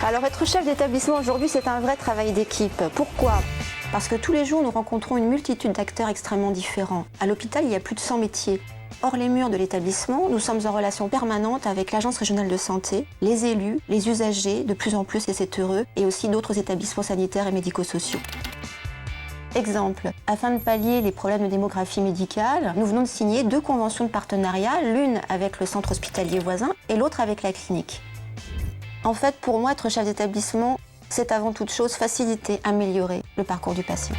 Alors être chef d'établissement aujourd'hui, c'est un vrai travail d'équipe. Pourquoi ? Parce que tous les jours, nous rencontrons une multitude d'acteurs extrêmement différents. À l'hôpital, il y a plus de 100 métiers. Hors les murs de l'établissement, nous sommes en relation permanente avec l'Agence régionale de santé, les élus, les usagers, de plus en plus, et c'est heureux, et aussi d'autres établissements sanitaires et médico-sociaux. Exemple, afin de pallier les problèmes de démographie médicale, nous venons de signer 2 conventions de partenariat, l'une avec le centre hospitalier voisin et l'autre avec la clinique. En fait, pour moi, être chef d'établissement, c'est avant toute chose faciliter, améliorer le parcours du patient.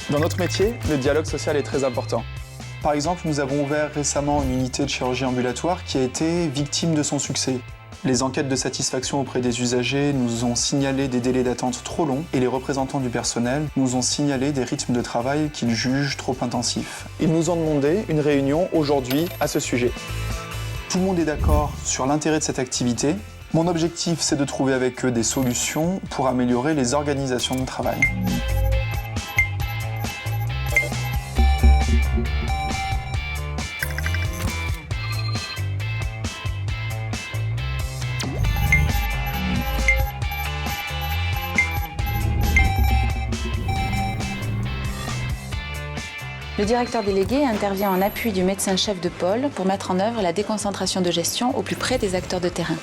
Dans notre métier, le dialogue social est très important. Par exemple, nous avons ouvert récemment une unité de chirurgie ambulatoire qui a été victime de son succès. Les enquêtes de satisfaction auprès des usagers nous ont signalé des délais d'attente trop longs et les représentants du personnel nous ont signalé des rythmes de travail qu'ils jugent trop intensifs. Ils nous ont demandé une réunion aujourd'hui à ce sujet. Tout le monde est d'accord sur l'intérêt de cette activité. Mon objectif, c'est de trouver avec eux des solutions pour améliorer les organisations de travail. Le directeur délégué intervient en appui du médecin-chef de pôle pour mettre en œuvre la déconcentration de gestion au plus près des acteurs de terrain.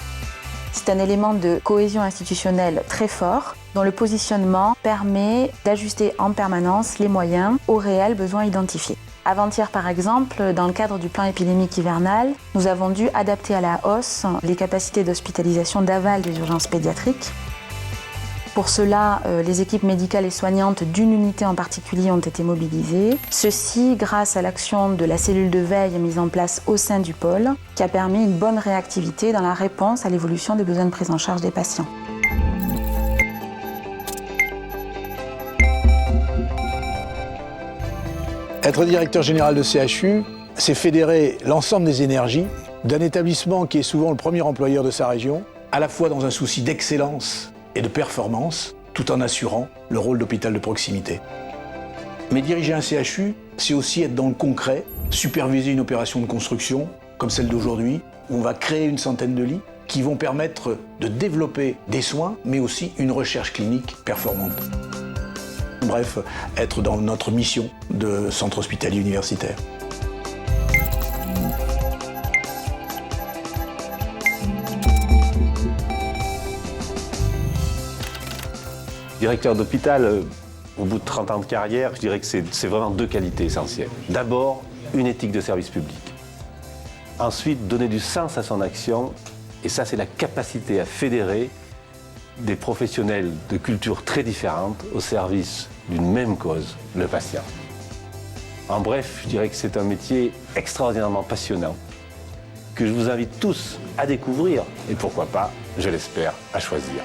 C'est un élément de cohésion institutionnelle très fort, dont le positionnement permet d'ajuster en permanence les moyens aux réels besoins identifiés. Avant-hier, par exemple, dans le cadre du plan épidémique hivernal, nous avons dû adapter à la hausse les capacités d'hospitalisation d'aval des urgences pédiatriques. Pour cela, les équipes médicales et soignantes d'une unité en particulier ont été mobilisées. Ceci grâce à l'action de la cellule de veille mise en place au sein du pôle, qui a permis une bonne réactivité dans la réponse à l'évolution des besoins de prise en charge des patients. Être directeur général de CHU, c'est fédérer l'ensemble des énergies d'un établissement qui est souvent le premier employeur de sa région, à la fois dans un souci d'excellence et de performance, tout en assurant le rôle d'hôpital de proximité. Mais diriger un CHU, c'est aussi être dans le concret, superviser une opération de construction, comme celle d'aujourd'hui, où on va créer une centaine de lits, qui vont permettre de développer des soins, mais aussi une recherche clinique performante. Bref, être dans notre mission de centre hospitalier universitaire. Directeur d'hôpital, au bout de 30 ans de carrière, je dirais que c'est vraiment 2 qualités essentielles. D'abord, une éthique de service public. Ensuite, donner du sens à son action. Et ça, c'est la capacité à fédérer des professionnels de cultures très différentes au service d'une même cause, le patient. En bref, je dirais que c'est un métier extraordinairement passionnant que je vous invite tous à découvrir et pourquoi pas, je l'espère, à choisir.